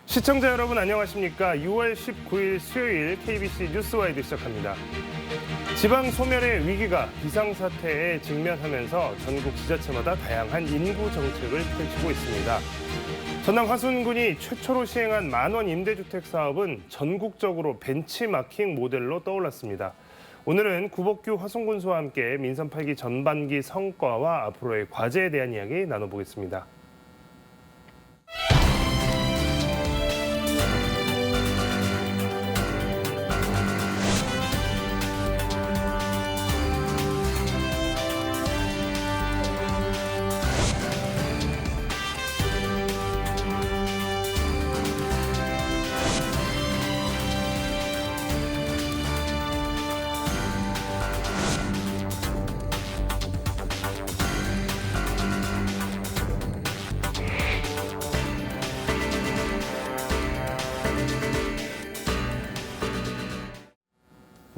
시청자 여러분 안녕하십니까? 6월 19일 수요일 KBC 뉴스와이드 시작합니다. 지방 소멸의 위기가 비상사태에 직면하면서 전국 지자체마다 다양한 인구 정책을 펼치고 있습니다. 전남 화순군이 최초로 시행한 만원 임대주택 사업은 전국적으로 벤치마킹 모델로 떠올랐습니다. 오늘은 구복규 화순군수와 함께 민선 8기 전반기 성과와 앞으로의 과제에 대한 이야기 나눠보겠습니다.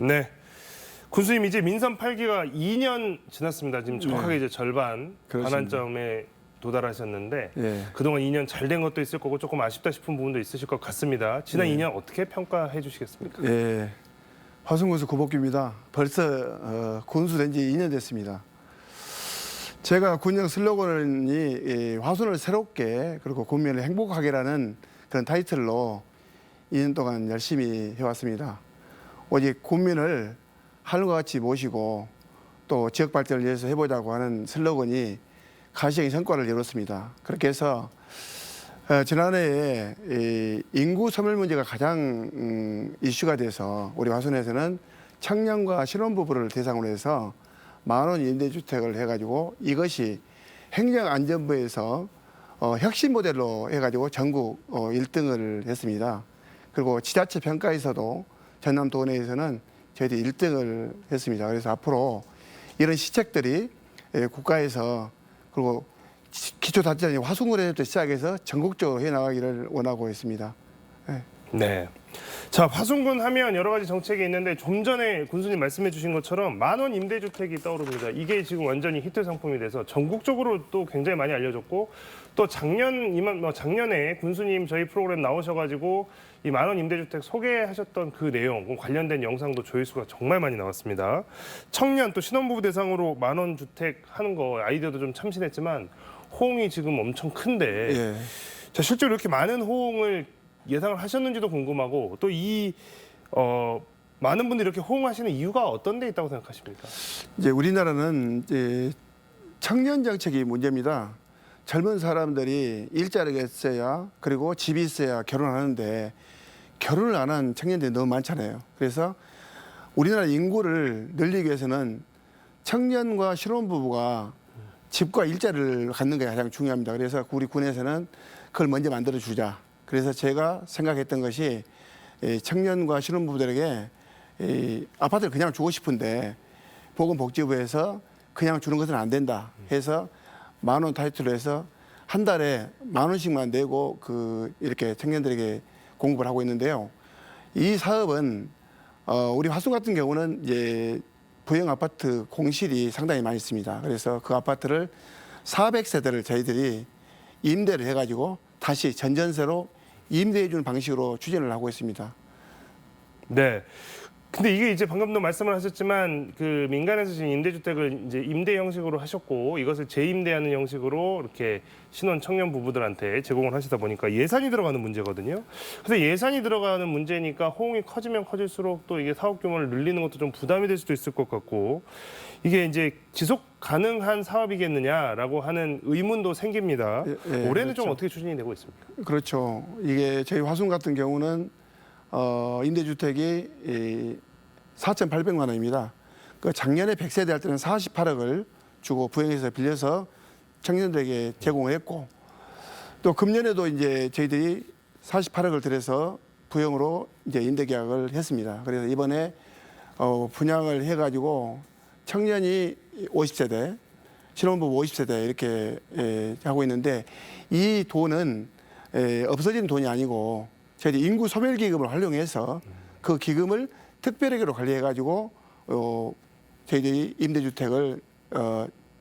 네, 군수님 이제 민선 8기가 2년 지났습니다. 지금 정확하게 이제 절반 반환점에 도달하셨는데 그동안 2년 잘 된 것도 있을 거고 조금 아쉽다 싶은 부분도 있으실 것 같습니다. 지난 2년 어떻게 평가해 주시겠습니까? 화순군수 구복규입니다. 벌써 군수된 지 2년 됐습니다. 제가 군령 슬로건이 화순을 새롭게 그리고 군민을 행복하게라는 그런 타이틀로 2년 동안 열심히 해왔습니다. 오직 군민을 하늘과 같이 모시고 또 지역 발전을 위해서 해보자고 하는 슬로건이 가시적인 성과를 이뤘습니다. 그렇게 해서 지난해에 인구 소멸 문제가 가장 이슈가 돼서 우리 화순에서는 청년과 신혼부부를 대상으로 해서 만원 임대주택을 해가지고 이것이 행정안전부에서 혁신 모델로 해가지고 전국 1등을 했습니다. 그리고 지자체 평가에서도 전남 도내에서는 저희들이 1등을 했습니다. 그래서 앞으로 이런 시책들이 국가에서 그리고 기초단체장이 화순군에서부터 시작해서 전국적으로 해나가기를 원하고 있습니다. 네. 자, 화순군 하면 여러 가지 정책이 있는데 좀 전에 군수님 말씀해 주신 것처럼 만원 임대주택이 떠오릅니다. 이게 지금 완전히 히트 상품이 돼서 전국적으로 또 굉장히 많이 알려졌고 또 작년에 군수님 저희 프로그램 나오셔가지고 이 만원 임대주택 소개하셨던 그 내용 관련된 영상도 조회수가 정말 많이 나왔습니다. 청년 또 신혼부부 대상으로 만원 주택 하는 거 아이디어도 좀 참신했지만 호응이 지금 엄청 큰데 자, 실제로 이렇게 많은 호응을 예상을 하셨는지도 궁금하고 또 이 많은 분들이 이렇게 호응하시는 이유가 어떤 데 있다고 생각하십니까? 이제 우리나라는 이제 청년 정책이 문제입니다. 젊은 사람들이 일자리가 있어야 그리고 집이 있어야 결혼하는데 결혼을 안 한 청년들이 너무 많잖아요. 그래서 우리나라 인구를 늘리기 위해서는 청년과 신혼부부가 집과 일자리를 갖는 게 가장 중요합니다. 그래서 우리 군에서는 그걸 먼저 만들어 주자. 그래서 제가 생각했던 것이 청년과 신혼부부들에게 아파트를 그냥 주고 싶은데 보건복지부에서 그냥 주는 것은 안 된다 해서 만원 타이틀로 해서 한 달에 10,000원씩만 내고 이렇게 청년들에게 공급을 하고 있는데요. 이 사업은 우리 화순 같은 경우는 이제 부영 아파트 공실이 상당히 많이 있습니다. 그래서 그 아파트를 400세대를 저희들이 임대를 해가지고 다시 전전세로 임대해 주는 방식으로 추진을 하고 있습니다. 네. 근데 이게 이제 방금도 말씀을 하셨지만 그 민간에서 지금 임대주택을 이제 임대 형식으로 하셨고 이것을 재임대하는 형식으로 이렇게 신혼 청년 부부들한테 제공을 하시다 보니까 예산이 들어가는 문제거든요. 그래서 예산이 들어가는 문제니까 호응이 커지면 커질수록 또 이게 사업 규모를 늘리는 것도 좀 부담이 될 수도 있을 것 같고 이게 이제 지속 가능한 사업이겠느냐라고 하는 의문도 생깁니다. 올해는 그렇죠. 좀 어떻게 추진이 되고 있습니까? 그렇죠. 이게 저희 화순 같은 경우는 임대주택이 4,800만 원입니다. 그 작년에 100세대 할 때는 48억을 주고 부영에서 빌려서 청년들에게 제공을 했고 또 금년에도 이제 저희들이 48억을 들여서 부영으로 이제 임대 계약을 했습니다. 그래서 이번에 분양을 해가지고 청년이 50세대, 신혼부부 50세대 이렇게 하고 있는데 이 돈은 없어진 돈이 아니고 저희들 인구 소멸 기금을 활용해서 그 기금을 특별회계로 관리해가지고 저희들이 임대주택을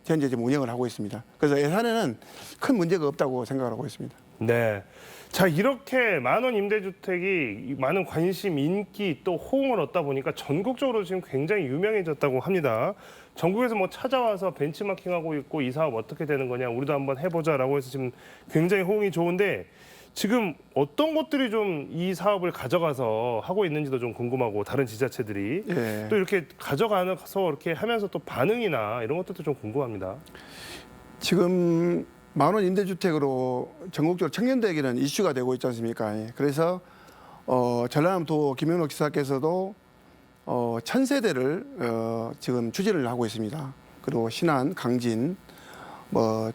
현재 지금 운영을 하고 있습니다. 그래서 예산에는 큰 문제가 없다고 생각을 하고 있습니다. 네. 자, 이렇게 만원 임대주택이 많은 관심, 인기 또 호응을 얻다 보니까 전국적으로 지금 굉장히 유명해졌다고 합니다. 전국에서 뭐 찾아와서 벤치마킹하고 있고 이 사업 어떻게 되는 거냐, 우리도 한번 해보자라고 해서 지금 굉장히 호응이 좋은데 지금 어떤 것들이 좀 이 사업을 가져가서 하고 있는지도 좀 궁금하고 다른 지자체들이 예. 또 이렇게 가져가서 이렇게 하면서 또 반응이나 이런 것들도 좀 궁금합니다. 지금 만원 임대주택으로 전국적으로 청년들에게는 이슈가 되고 있지 않습니까? 예. 그래서 전라남도 김영록 지사께서도 1000세대를 지금 추진을 하고 있습니다. 그리고 신안, 강진, 뭐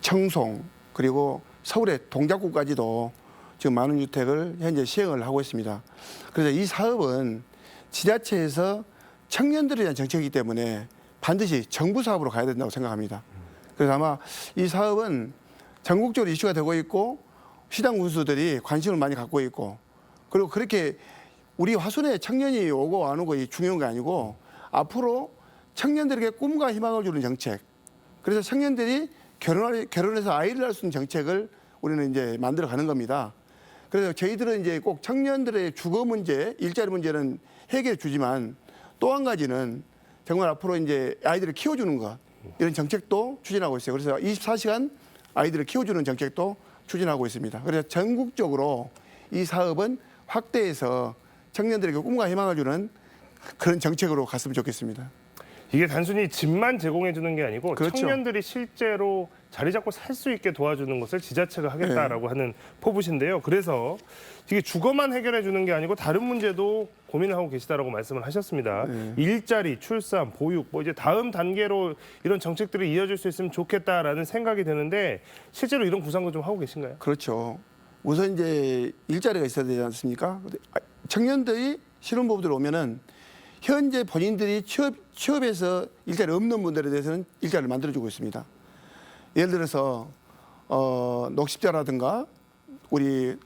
청송 그리고 서울의 동작구까지도 지금 만원 주택을 현재 시행을 하고 있습니다. 그래서 이 사업은 지자체에서 청년들에 대한 정책이기 때문에 반드시 정부 사업으로 가야 된다고 생각합니다. 그래서 아마 이 사업은 전국적으로 이슈가 되고 있고 시장 군수들이 관심을 많이 갖고 있고 그리고 그렇게 우리 화순에 청년이 오고 안 오고 중요한 게 아니고 앞으로 청년들에게 꿈과 희망을 주는 정책 그래서 청년들이 결혼해서 아이를 낳을 수 있는 정책을 우리는 이제 만들어 가는 겁니다. 그래서 저희들은 이제 꼭 청년들의 주거 문제, 일자리 문제는 해결해 주지만 또 한 가지는 정말 앞으로 이제 아이들을 키워주는 것 이런 정책도 추진하고 있어요. 그래서 24시간 아이들을 키워주는 정책도 추진하고 있습니다. 그래서 전국적으로 이 사업은 확대해서 청년들에게 꿈과 희망을 주는 그런 정책으로 갔으면 좋겠습니다. 이게 단순히 집만 제공해 주는 게 아니고 그렇죠. 청년들이 실제로 자리 잡고 살 수 있게 도와주는 것을 지자체가 하겠다라고 하는 포부신데요. 그래서 이게 주거만 해결해 주는 게 아니고 다른 문제도 고민을 하고 계시다라고 말씀을 하셨습니다. 일자리, 출산, 보육 뭐 이제 다음 단계로 이런 정책들이 이어질 수 있으면 좋겠다라는 생각이 드는데 실제로 이런 구상도 좀 하고 계신가요? 그렇죠. 우선 이제 일자리가 있어야 되지 않습니까? 청년들이 신혼부부들 오면은 현재 본인들이 취업에서 일자리 없는 분들에 대해서는 일자리를 만들어주고 있습니다. 예를 들어서 녹십자라든가 우리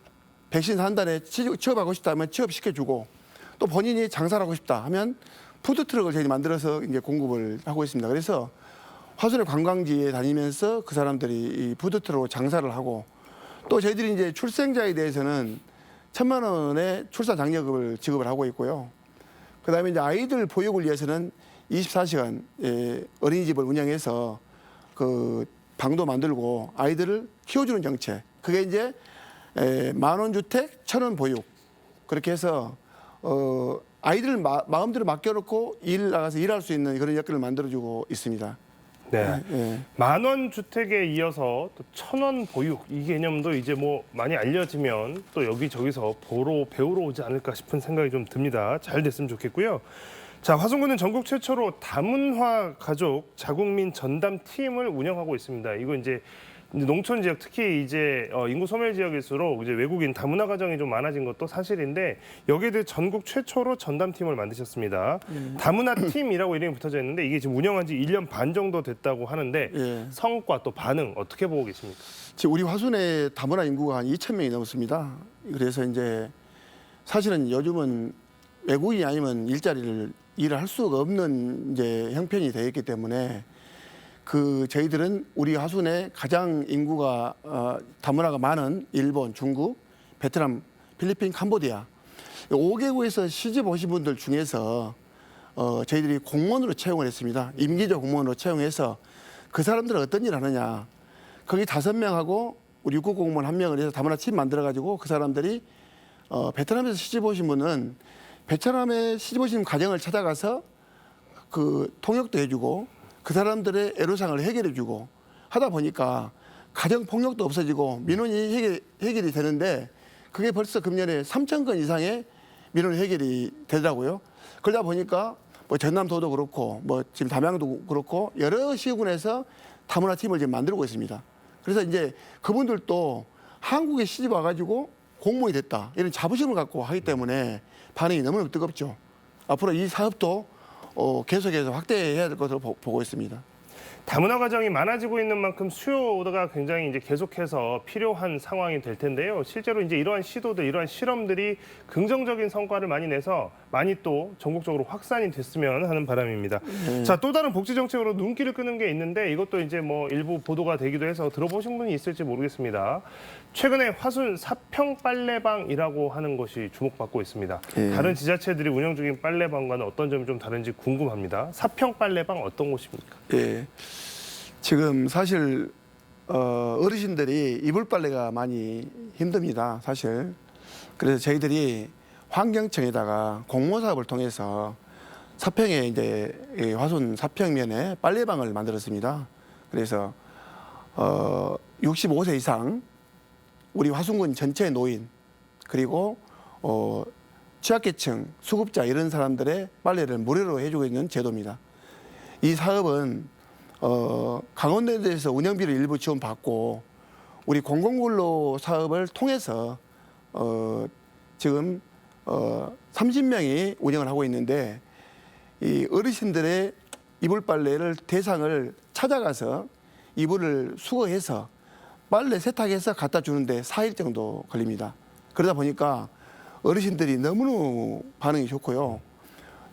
백신 한 달에 취업하고 싶다 하면 취업시켜주고 또 본인이 장사를 하고 싶다 하면 푸드트럭을 저희들이 만들어서 이제 공급을 하고 있습니다. 그래서 화순의 관광지에 다니면서 그 사람들이 이 푸드트럭으로 장사를 하고 또 저희들이 이제 출생자에 대해서는 1,000만 원의 출산 장려금을 지급을 하고 있고요. 그다음에 이제 아이들 보육을 위해서는 24시간 어린이집을 운영해서 그 방도 만들고 아이들을 키워주는 정책. 그게 이제 만원 주택, 1,000원 보육. 그렇게 해서 아이들을 마음대로 맡겨놓고 일 나가서 일할 수 있는 그런 여건을 만들어주고 있습니다. 네. 예. 만원 주택에 이어서 또 1,000원 보육 이 개념도 이제 뭐 많이 알려지면 또 여기저기서 배우러 오지 않을까 싶은 생각이 좀 듭니다. 잘 됐으면 좋겠고요. 자, 화순군은 전국 최초로 다문화 가족 자국민 전담 팀을 운영하고 있습니다. 이거 이제 농촌 지역 특히 이제 인구 소멸 지역일수록 이제 외국인 다문화 가정이 좀 많아진 것도 사실인데 여기에 대해 전국 최초로 전담팀을 만드셨습니다. 다문화 팀이라고 이름이 붙어져 있는데 이게 지금 운영한 지 1년 반 정도 됐다고 하는데 예. 성과 또 반응 어떻게 보고 계십니까? 지금 우리 화순의 다문화 인구가 한 2,000명이 넘습니다. 그래서 이제 사실은 요즘은 외국인이 아니면 일을 할 수가 없는 이제 형편이 되어 있기 때문에 저희들은 우리 화순에 가장 인구가 다문화가 많은 일본, 중국, 베트남, 필리핀, 캄보디아 5개국에서 시집 오신 분들 중에서 저희들이 공무원으로 채용을 했습니다. 임기적 공무원으로 채용해서 그 사람들은 어떤 일을 하느냐. 거기 5명하고 우리 육군 공무원 1명을 해서 다문화 팀 만들어가지고 그 사람들이 베트남에서 시집 오신 분은 베트남에 시집 오신 가정을 찾아가서 그 통역도 해주고 그 사람들의 애로사항을 해결해주고 하다 보니까 가정 폭력도 없어지고 민원이 해결이 되는데 그게 벌써 금년에 3,000건 이상의 민원 해결이 되더라고요. 그러다 보니까 뭐 전남도도 그렇고 뭐 지금 담양도 그렇고 여러 시군에서 다문화 팀을 지금 만들고 있습니다. 그래서 이제 그분들도 한국에 시집 와가지고 공무원이 됐다 이런 자부심을 갖고 하기 때문에 반응이 너무너무 뜨겁죠. 앞으로 이 사업도 계속해서 확대해야 될 것으로 보고 있습니다. 다문화 가정이 많아지고 있는 만큼 수요가 굉장히 이제 계속해서 필요한 상황이 될 텐데요. 실제로 이제 이러한 시도들, 이러한 실험들이 긍정적인 성과를 많이 내서 많이 또 전국적으로 확산이 됐으면 하는 바람입니다. 자, 또 다른 복지 정책으로 눈길을 끄는 게 있는데 이것도 이제 뭐 일부 보도가 되기도 해서 들어보신 분이 있을지 모르겠습니다. 최근에 화순 사평 빨래방이라고 하는 것이 주목받고 있습니다. 다른 지자체들이 운영 중인 빨래방과는 어떤 점이 좀 다른지 궁금합니다. 사평 빨래방 어떤 곳입니까? 예. 지금 사실 어르신들이 이불 빨래가 많이 힘듭니다. 사실. 그래서 저희들이 환경청에다가 공모 사업을 통해서 사평에 이제 화순 사평면에 빨래방을 만들었습니다. 그래서 65세 이상 우리 화순군 전체 노인 그리고 취약계층, 수급자 이런 사람들의 빨래를 무료로 해주고 있는 제도입니다. 이 사업은 강원도에서 운영비를 일부 지원받고 우리 공공근로 사업을 통해서 지금 30명이 운영을 하고 있는데 이 어르신들의 이불 빨래를 대상을 찾아가서 이불을 수거해서 빨래 세탁해서 갖다 주는데 4일 정도 걸립니다. 그러다 보니까 어르신들이 너무너무 반응이 좋고요.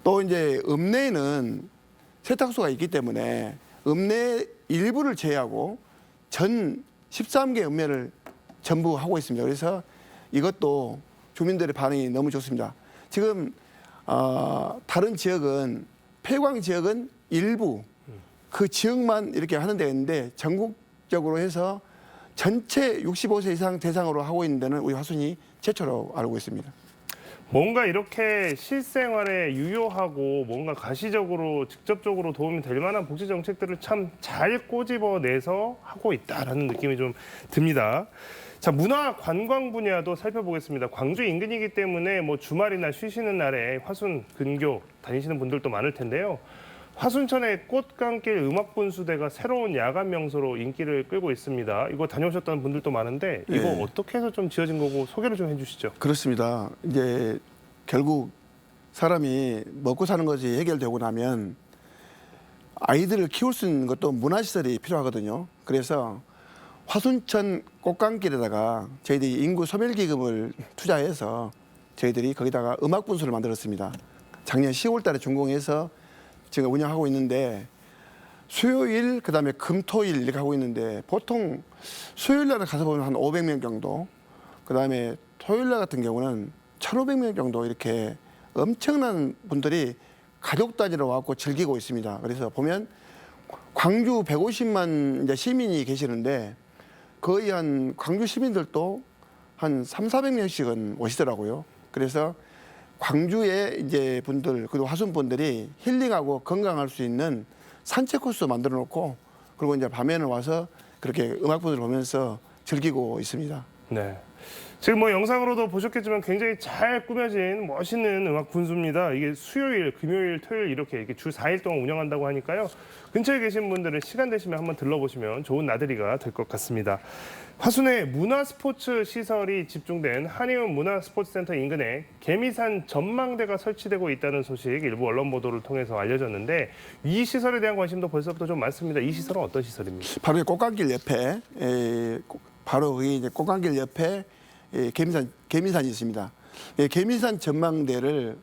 또 이제 읍내에는 세탁소가 있기 때문에 읍내 일부를 제외하고 전 13개 읍내를 전부 하고 있습니다. 그래서 이것도 주민들의 반응이 너무 좋습니다. 지금 다른 지역은 폐광 지역은 일부 그 지역만 이렇게 하는 데가 있는데 전국적으로 해서 전체 65세 이상 대상으로 하고 있는 데는 우리 화순이 최초로 알고 있습니다. 뭔가 이렇게 실생활에 유효하고 뭔가 가시적으로 직접적으로 도움이 될 만한 복지 정책들을 참 잘 꼬집어내서 하고 있다라는 느낌이 좀 듭니다. 자, 문화 관광 분야도 살펴보겠습니다. 광주 인근이기 때문에 뭐 주말이나 쉬시는 날에 화순 근교 다니시는 분들도 많을 텐데요. 화순천의 꽃감길 음악분수대가 새로운 야간 명소로 인기를 끌고 있습니다. 이거 다녀오셨다는 분들도 많은데 이거 네. 어떻게 해서 좀 지어진 거고 소개를 좀 해주시죠. 그렇습니다. 이제 결국 사람이 먹고 사는 것이 해결되고 나면 아이들을 키울 수 있는 것도 문화시설이 필요하거든요. 그래서 화순천 꽃감길에다가 저희들이 인구 소멸기금을 투자해서 저희들이 거기다가 음악분수를 만들었습니다. 작년 10월 달에 준공해서 지금 운영하고 있는데 수요일 그다음에 금토일 이렇게 하고 있는데 보통 수요일 날에 가서 보면 한 500명 정도 그다음에 토요일 날 같은 경우는 1,500명 정도 이렇게 엄청난 분들이 가족 단위로 와서 즐기고 있습니다. 그래서 보면 광주 150만 이제 시민이 계시는데 거의 한 광주 시민들도 한 3,400명씩은 오시더라고요. 그래서 광주의 이제 분들 그리고 화순 분들이 힐링하고 건강할 수 있는 산책 코스 만들어 놓고 그리고 이제 밤에는 와서 그렇게 음악분을 보면서 즐기고 있습니다. 네. 지금 뭐 영상으로도 보셨겠지만 굉장히 잘 꾸며진 멋있는 음악 분수입니다. 이게 수요일, 금요일, 토요일 이렇게 주 4일 동안 운영한다고 하니까요. 근처에 계신 분들은 시간 되시면 한번 들러보시면 좋은 나들이가 될 것 같습니다. 화순에 문화스포츠 시설이 집중된 한의원 문화스포츠센터 인근에 개미산 전망대가 설치되고 있다는 소식 일부 언론 보도를 통해서 알려졌는데 이 시설에 대한 관심도 벌써부터 좀 많습니다. 이 시설은 어떤 시설입니까? 바로 이 꽃감길 옆에 바로 거기 이제 꽃감길 옆에 개미산이 있습니다. 개미산 전망대를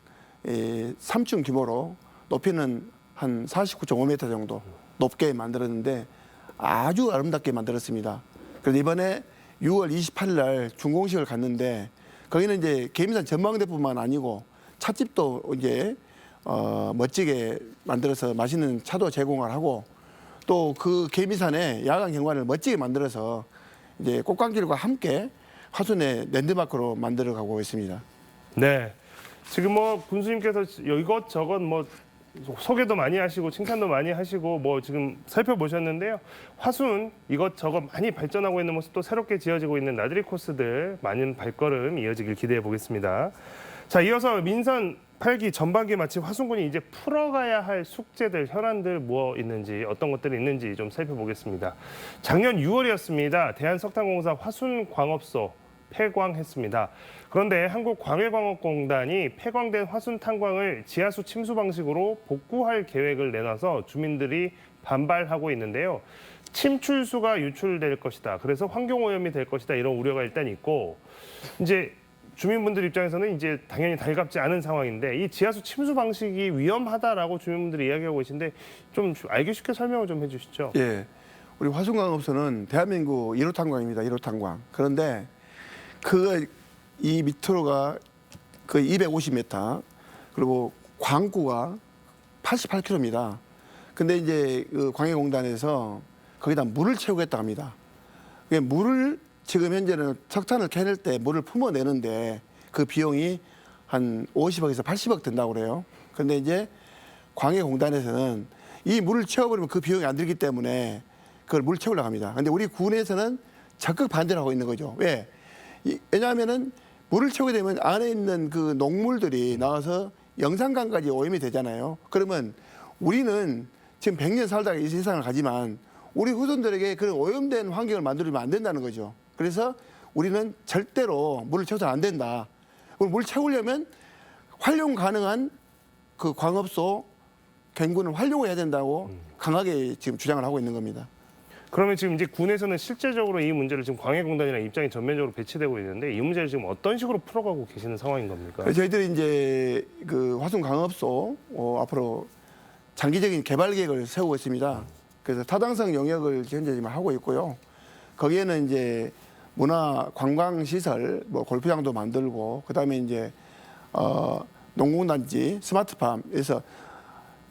3층 규모로 높이는 한 49.5m 정도 높게 만들었는데 아주 아름답게 만들었습니다. 그래서 이번에 6월 28일 날 준공식을 갔는데 거기는 이제 개미산 전망대뿐만 아니고 찻집도 이제 멋지게 만들어서 맛있는 차도 제공을 하고 또 그 개미산의 야간 경관을 멋지게 만들어서 이제 꽃감길과 함께 화순의 랜드마크로 만들어가고 있습니다. 네. 지금 뭐 군수님께서 이것저것 뭐 소개도 많이 하시고 칭찬도 많이 하시고 뭐 지금 살펴보셨는데요. 화순 이것저것 많이 발전하고 있는 모습도 새롭게 지어지고 있는 나들이 코스들 많은 발걸음 이어지길 기대해 보겠습니다. 자, 이어서 민선 8기 전반기 마치 화순군이 이제 풀어가야 할 숙제들, 현안들 뭐 있는지 어떤 것들이 있는지 좀 살펴보겠습니다. 작년 6월이었습니다. 대한석탄공사 화순광업소 폐광했습니다. 그런데 한국광해광업공단이 폐광된 화순 탄광을 지하수 침수 방식으로 복구할 계획을 내놔서 주민들이 반발하고 있는데요. 침출수가 유출될 것이다. 그래서 환경오염이 될 것이다. 이런 우려가 일단 있고 이제 주민분들 입장에서는 이제 당연히 달갑지 않은 상황인데 이 지하수 침수 방식이 위험하다라고 주민분들이 이야기하고 계신데 좀 알기 쉽게 설명을 좀 해주시죠. 예, 우리 화순강업소는 대한민국 1호 탄광입니다. 1호 탄광. 그런데 이 밑으로가 그 250m 그리고 광구가 88km입니다. 근데 이제 그 광해공단에서 거기다 물을 채우겠다 합니다. 물을 지금 현재는 석탄을 캐낼 때 물을 품어내는데 그 비용이 한 50억에서 80억 든다고 그래요. 그런데 이제 광해공단에서는 이 물을 채워버리면 그 비용이 안 들기 때문에 그걸 물 채우려고 합니다. 근데 우리 군에서는 적극 반대를 하고 있는 거죠. 왜? 왜냐하면은 물을 채우게 되면 안에 있는 그 녹물들이 나와서 영산강까지 오염이 되잖아요. 그러면 우리는 지금 100년 살다가 이 세상을 가지만 우리 후손들에게 그런 오염된 환경을 만들면 안 된다는 거죠. 그래서 우리는 절대로 물을 채워서는 안 된다. 물 채우려면 활용 가능한 그 광업소 갱군을 활용해야 된다고 강하게 지금 주장을 하고 있는 겁니다. 그러면 지금 이제 군에서는 실제적으로 이 문제를 지금 광해공단이랑 입장이 전면적으로 배치되고 있는데 이 문제를 지금 어떤 식으로 풀어가고 계시는 상황인 겁니까? 저희들이 이제 그 화순광업소 앞으로 장기적인 개발 계획을 세우고 있습니다. 그래서 타당성 영역을 현재 지금 하고 있고요. 거기에는 이제 문화 관광 시설, 뭐 골프장도 만들고 그다음에 이제 농공단지, 스마트팜에서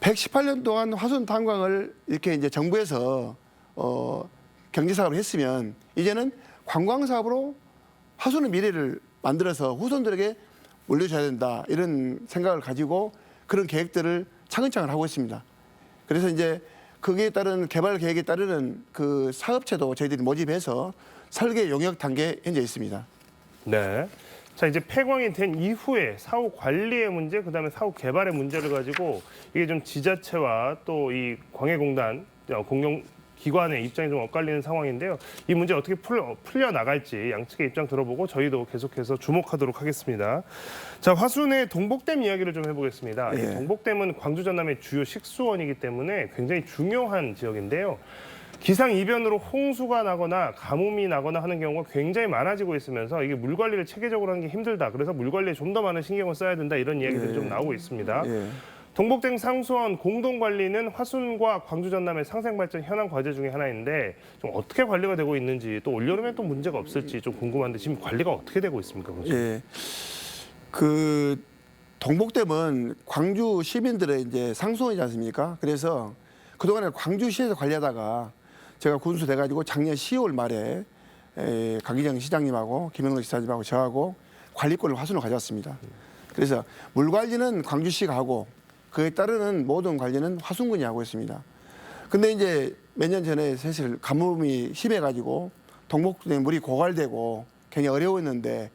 118년 동안 화순 탄광을 이렇게 이제 정부에서 경제 사업을 했으면 이제는 관광 사업으로 화순의 미래를 만들어서 후손들에게 물려줘야 된다 이런 생각을 가지고 그런 계획들을 차근차근 하고 있습니다. 그래서 이제 거기에 따른 개발 계획에 따르는 그 사업체도 저희들이 모집해서 설계 용역 단계에 현재 있습니다. 네. 자, 이제 폐광이 된 이후에 사후 관리의 문제, 그다음에 사후 개발의 문제를 가지고 이게 좀 지자체와 또 이 광해공단 공영 기관의 입장이 좀 엇갈리는 상황인데요. 이 문제 어떻게 풀려 나갈지 양측의 입장 들어보고 저희도 계속해서 주목하도록 하겠습니다. 자, 화순의 동복댐 이야기를 좀 해보겠습니다. 예. 이 동복댐은 광주 전남의 주요 식수원이기 때문에 굉장히 중요한 지역인데요. 기상이변으로 홍수가 나거나 가뭄이 나거나 하는 경우가 굉장히 많아지고 있으면서 이게 물 관리를 체계적으로 하는 게 힘들다. 그래서 물 관리에 좀 더 많은 신경을 써야 된다. 이런 이야기들이 좀 나오고 있습니다. 예. 동복댐 상수원 공동관리는 화순과 광주 전남의 상생발전 현안 과제 중에 하나인데 좀 어떻게 관리가 되고 있는지 또 올여름에 또 문제가 없을지 좀 궁금한데 지금 관리가 어떻게 되고 있습니까? 예. 그 동복댐은 광주 시민들의 이제 상수원이지 않습니까? 그래서 그동안에 광주시에서 관리하다가 제가 군수 돼가지고 작년 10월 말에 강기정 시장님하고 김영록 지사님하고 저하고 관리권을 화순으로 가져왔습니다. 그래서 물 관리는 광주시가 하고 그에 따르는 모든 관리는 화순군이 하고 있습니다. 근데 이제 몇 년 전에 사실 가뭄이 심해가지고 동복댐 물이 고갈되고 굉장히 어려웠는데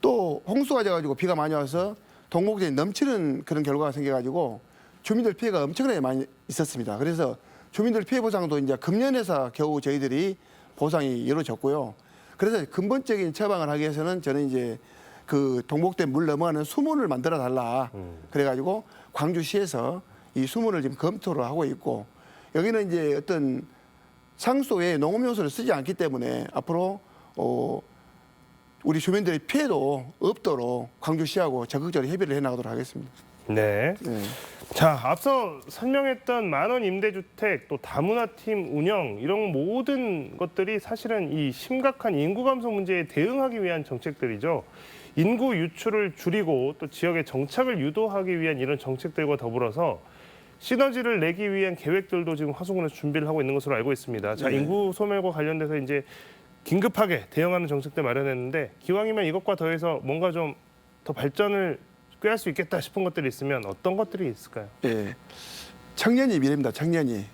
또 홍수가 져가지고 비가 많이 와서 동복댐이 넘치는 그런 결과가 생겨가지고 주민들 피해가 엄청나게 많이 있었습니다. 그래서 주민들 피해 보상도 이제 금년에서 겨우 저희들이 보상이 이루어졌고요. 그래서 근본적인 처방을 하기 위해서는 저는 이제 그 동복댐 물 넘어가는 수문을 만들어 달라. 그래가지고 광주시에서 이 수문을 지금 검토를 하고 있고 여기는 이제 어떤 상수에 농업용수를 쓰지 않기 때문에 앞으로 우리 주민들의 피해도 없도록 광주시하고 적극적으로 협의를 해나가도록 하겠습니다. 네. 네. 자, 앞서 설명했던 만원 임대주택 또 다문화팀 운영 이런 모든 것들이 사실은 이 심각한 인구 감소 문제에 대응하기 위한 정책들이죠. 인구 유출을 줄이고 또 지역의 정착을 유도하기 위한 이런 정책들과 더불어서 시너지를 내기 위한 계획들도 지금 화순군에서 준비를 하고 있는 것으로 알고 있습니다. 자, 네. 인구 소멸과 관련돼서 이제 긴급하게 대응하는 정책들 마련했는데 기왕이면 이것과 더해서 뭔가 좀 더 발전을 꾀할 수 있겠다 싶은 것들이 있으면 어떤 것들이 있을까요? 예. 청년이 미래입니다. 청년이.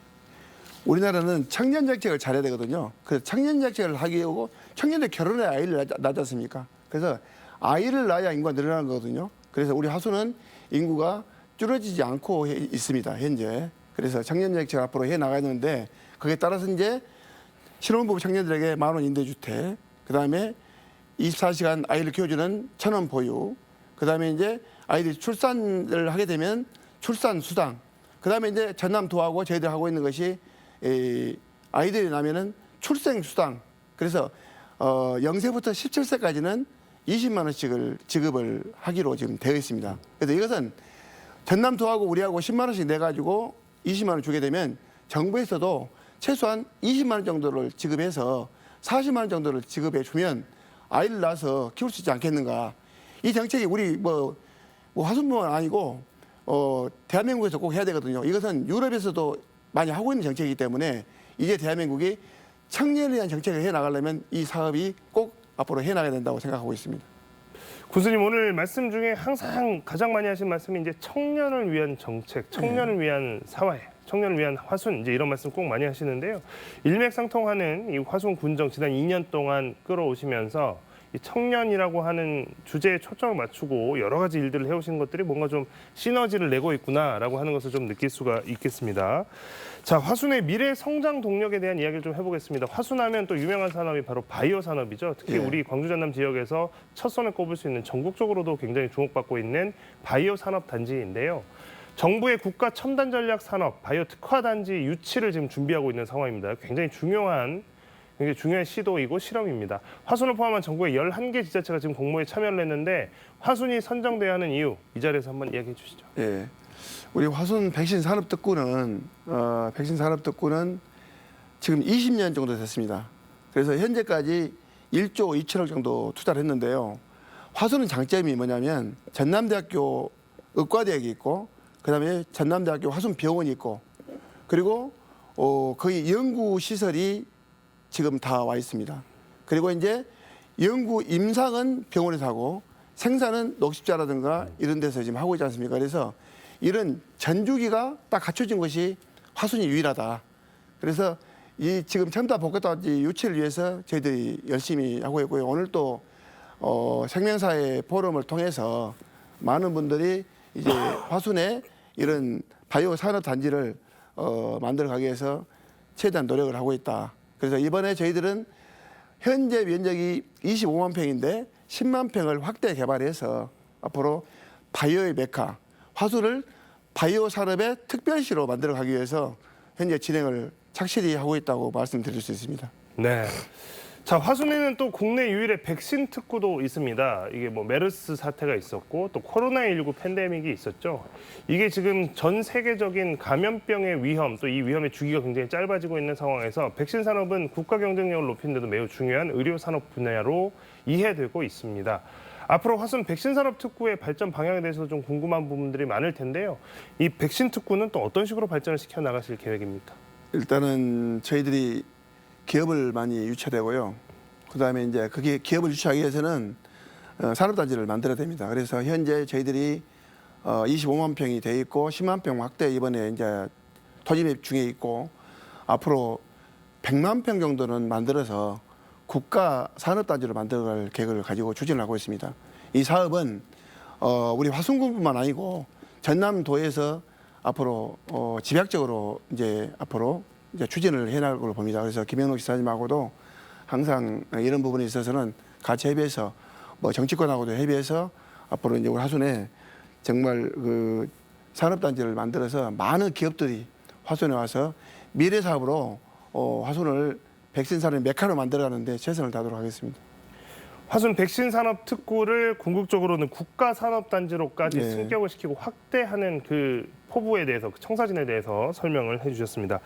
우리나라는 청년 정책을 잘해야 되거든요. 그래서 청년 정책을 하기 위하고 청년들 결혼해 아이를 낳지 않습니까? 그래서 아이를 낳아야 인구가 늘어나는 거거든요. 그래서 우리 화순은 인구가 줄어지지 않고 있습니다. 현재. 그래서 청년 정책을 앞으로 해 나가야 되는데 거기에 따라서 이제 신혼부부 청년들에게 만원 임대주택, 그다음에 24시간 아이를 키워주는 천원 보유, 그다음에 이제 아이들이 출산을 하게 되면 출산 수당, 그다음에 이제 전남 도하고 저희들 하고 있는 것이 아이들이 나면은 출생수당, 그래서 0세부터 17세까지는 20만 원씩을 지급을 하기로 지금 되어 있습니다. 그래서 이것은 전남도하고 우리하고 10만 원씩 내가지고 20만 원 주게 되면 정부에서도 최소한 20만 원 정도를 지급해서 40만 원 정도를 지급해 주면 아이를 낳아서 키울 수 있지 않겠는가. 이 정책이 우리 뭐 화순뿐만 아니고 대한민국에서 꼭 해야 되거든요. 이것은 유럽에서도 많이 하고 있는 정책이기 때문에 이제 대한민국이 청년에 대한 정책을 해 나가려면 이 사업이 꼭 앞으로 해 나가야 된다고 생각하고 있습니다. 군수님 오늘 말씀 중에 항상 가장 많이 하신 말씀이 이제 청년을 위한 정책, 청년을 위한 사회, 청년을 위한 화순 이제 이런 말씀 꼭 많이 하시는데요. 일맥상통하는 이 화순 군정 지난 2년 동안 끌어오시면서 이 청년이라고 하는 주제에 초점을 맞추고 여러 가지 일들을 해오신 것들이 뭔가 좀 시너지를 내고 있구나라고 하는 것을 좀 느낄 수가 있겠습니다. 자, 화순의 미래 성장 동력에 대한 이야기를 좀 해보겠습니다. 화순하면 또 유명한 산업이 바로 바이오 산업이죠. 특히 예. 우리 광주 전남 지역에서 첫 손에 꼽을 수 있는 전국적으로도 굉장히 주목받고 있는 바이오 산업 단지인데요. 정부의 국가 첨단 전략 산업 바이오 특화 단지 유치를 지금 준비하고 있는 상황입니다. 굉장히 중요한 시도이고 실험입니다. 화순을 포함한 전국의 11개 지자체가 지금 공모에 참여를 했는데 화순이 선정돼야 하는 이유 이 자리에서 한번 이야기해 주시죠. 예. 우리 화순 백신 산업 특구는 지금 20년 정도 됐습니다. 그래서 현재까지 1조 2천억 정도 투자를 했는데요. 화순은 장점이 뭐냐면 전남대학교 의과대학이 있고 그다음에 전남대학교 화순병원이 있고 그리고 거의 연구 시설이 지금 다 와 있습니다. 그리고 이제 연구 임상은 병원에서 하고 생산은 녹십자라든가 이런 데서 지금 하고 있지 않습니까? 그래서 이런 전주기가 딱 갖춰진 것이 화순이 유일하다. 그래서 이 지금 첨단 복합단지 유치를 위해서 저희들이 열심히 하고 있고요. 오늘 또 생명사회 포럼을 통해서 많은 분들이 이제 화순에 이런 바이오 산업 단지를 만들어가기 위해서 최대한 노력을 하고 있다. 그래서 이번에 저희들은 현재 면적이 25만 평인데 10만 평을 확대 개발해서 앞으로 바이오의 메카, 화순을 바이오 산업의 특별시로 만들어가기 위해서 현재 진행을 착실히 하고 있다고 말씀드릴 수 있습니다. 네. 자, 화순에는 또 국내 유일의 백신 특구도 있습니다. 이게 뭐 메르스 사태가 있었고 또 코로나19 팬데믹이 있었죠. 이게 지금 전 세계적인 감염병의 위험, 또 이 위험의 주기가 굉장히 짧아지고 있는 상황에서 백신 산업은 국가 경쟁력을 높이는 데도 매우 중요한 의료 산업 분야로 이해되고 있습니다. 앞으로 화순 백신 산업 특구의 발전 방향에 대해서 좀 궁금한 부분들이 많을 텐데요. 이 백신 특구는 또 어떤 식으로 발전을 시켜 나가실 계획입니까? 일단은 저희들이 기업을 많이 유치되고요. 그다음에 이제 그게 기업을 유치하기 위해서는 산업단지를 만들어야 됩니다. 그래서 현재 저희들이 25만 평이 돼 있고 10만 평 확대 이번에 이제 토지 매입 중에 있고 앞으로 100만 평 정도는 만들어서 국가 산업단지를 만들어갈 계획을 가지고 추진을 하고 있습니다. 이 사업은 우리 화순군뿐만 아니고 전남도에서 앞으로 집약적으로 이제 앞으로 이제 추진을 해나갈 걸로 봅니다. 그래서 김영록 지사님하고도 항상 이런 부분에 있어서는 같이 협의해서 뭐 정치권하고도 협의해서 앞으로 이제 우리 화순에 정말 그 산업단지를 만들어서 많은 기업들이 화순에 와서 미래 사업으로 화순을 백신 산업 메카로 만들어가는데 최선을 다하도록 하겠습니다. 화순 백신 산업 특구를 궁극적으로는 국가 산업 단지로까지 네. 승격을 시키고 확대하는 그 포부에 대해서 그 청사진에 대해서 설명을 해주셨습니다.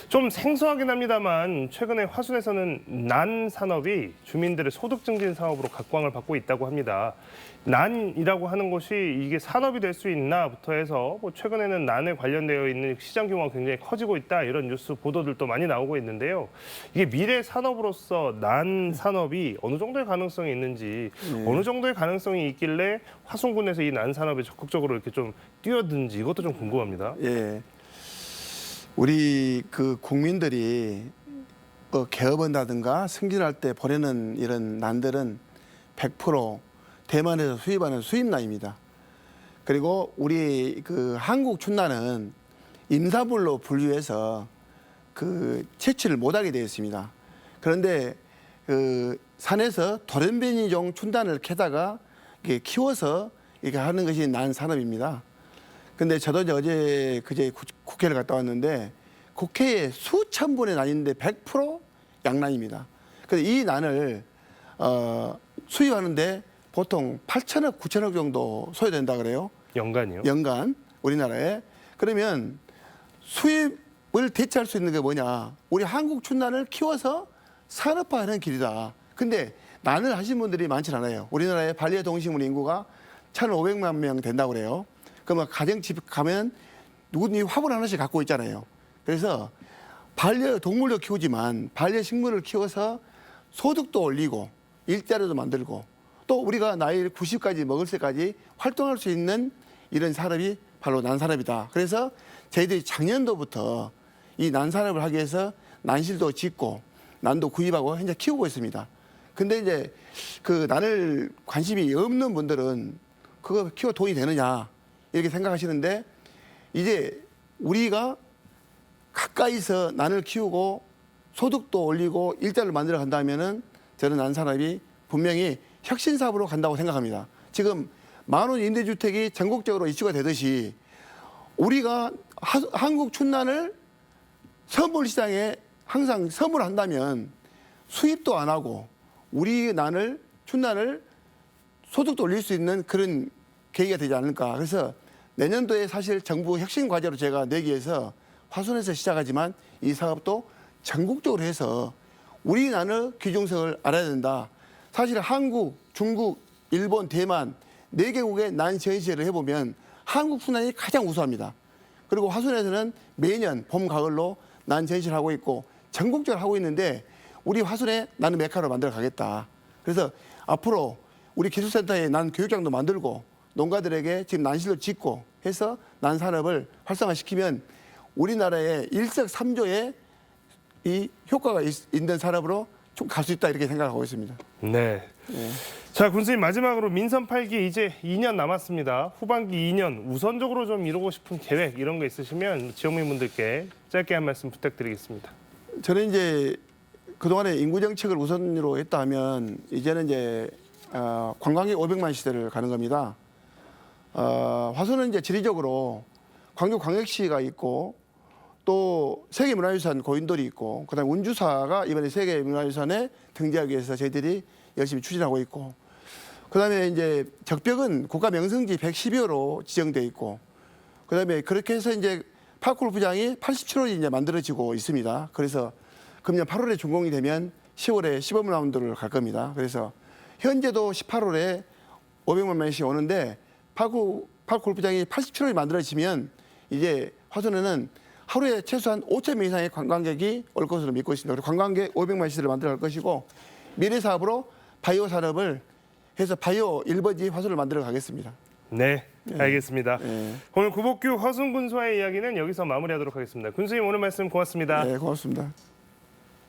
좀 생소하긴 합니다만 최근에 화순에서는 난 산업이 주민들의 소득 증진 사업으로 각광을 받고 있다고 합니다. 난이라고 하는 것이 이게 산업이 될 수 있나부터 해서 뭐 최근에는 난에 관련되어 있는 시장 규모가 굉장히 커지고 있다 이런 뉴스 보도들도 많이 나오고 있는데요. 이게 미래 산업으로서 난 산업이 어느 정도의 가능성이 있는지 어느 정도의 가능성이 있길래 화순군에서 이 난 산업에 적극적으로 이렇게 좀 뛰어든지 이것도 좀 궁금합니다. 예, 우리 그 국민들이 뭐 개업한다든가 승진할 때 보내는 이런 난들은 100% 대만에서 수입하는 수입난입니다. 그리고 우리 그 한국 춘난은 임산물로 분류해서 그 채취를 못하게 되어 있습니다. 그런데 그 산에서 돌연변이종 춘단을 캐다가 이렇게 키워서 이렇게 하는 것이 난 산업입니다. 근데 저도 이제 어제 그제 국회를 갔다 왔는데 국회에 수천 분의 난인데 100% 양난입니다. 그래서 이 난을 수입하는데 보통 8천억, 9천억 정도 소요된다 그래요. 연간이요? 연간 우리나라에. 그러면 수입을 대체할 수 있는 게 뭐냐? 우리 한국 춘난을 키워서 산업화하는 길이다. 근데 난을 하신 분들이 많지 않아요. 우리나라의 반려동식물 인구가 1,500만 명 된다고 그래요. 그러면 가정집 가면 누구든지 화분 하나씩 갖고 있잖아요. 그래서 반려동물도 키우지만 반려식물을 키워서 소득도 올리고 일자리도 만들고 또 우리가 나이 90까지 먹을 때까지 활동할 수 있는 이런 산업이 바로 난산업이다. 그래서 저희들이 작년도부터 이 난산업을 하기 위해서 난실도 짓고 난도 구입하고 현재 키우고 있습니다. 근데 이제 그 난을 관심이 없는 분들은 그거 키워 돈이 되느냐 이렇게 생각하시는데 이제 우리가 가까이서 난을 키우고 소득도 올리고 일자리를 만들어 간다면은 저는 난산업이 분명히 혁신사업으로 간다고 생각합니다. 지금 만원 임대주택이 전국적으로 이슈가 되듯이 우리가 한국 춘난을 선물 시장에 항상 선물한다면 수입도 안 하고 우리 난을 춘난을 소득도 올릴 수 있는 그런 계기가 되지 않을까. 그래서 내년도에 사실 정부 혁신 과제로 제가 내기 위해서 화순에서 시작하지만 이 사업도 전국적으로 해서 우리 난의 귀중성을 알아야 된다. 사실 한국, 중국, 일본, 대만 4개국의 난 전시회를 해보면 한국 순환이 가장 우수합니다. 그리고 화순에서는 매년 봄, 가을로 난 전시를 하고 있고 전국적으로 하고 있는데 우리 화순에 나는 메카로 만들어 가겠다. 그래서 앞으로 우리 기술센터에 난 교육장도 만들고 농가들에게 지금 난실도 짓고 해서 난 산업을 활성화시키면 우리나라의 일석삼조의 이 효과가 있는 산업으로 좀 갈 수 있다 이렇게 생각하고 있습니다. 네. 자, 군수님 마지막으로 민선 8기 이제 2년 남았습니다. 후반기 2년 우선적으로 좀 이루고 싶은 계획 이런 거 있으시면 지역민분들께 짧게 한 말씀 부탁드리겠습니다. 저는 이제 그동안에 인구 정책을 우선으로 했다 하면 이제는 이제 관광객 500만 시대를 가는 겁니다. 화순은 이제 지리적으로 광주광역시가 있고 또 세계문화유산 고인돌이 있고 그다음에 운주사가 이번에 세계문화유산에 등재하기 위해서 저희들이 열심히 추진하고 있고 그다음에 이제 적벽은 국가명승지 112호로 지정돼 있고 그다음에 그렇게 해서 이제 파크골프장이 87홀이 이제 만들어지고 있습니다. 그래서 금년 8월에 준공이 되면 10월에 시범 라운드를 갈 겁니다. 그래서 현재도 18홀에 500만 명씩 오는데 파크골프장이 87홀이 만들어지면 이제 화순에는 하루에 최소한 5천 명 이상의 관광객이 올 것으로 믿고 있습니다. 그리고 관광객 500만 시대를 만들어 갈 것이고 미래 사업으로 바이오 산업을 해서 바이오 일번지 화순을 만들어 가겠습니다. 네, 알겠습니다. 네. 오늘 구복규 화순군수와의 이야기는 여기서 마무리하도록 하겠습니다. 군수님 오늘 말씀 고맙습니다. 네, 고맙습니다.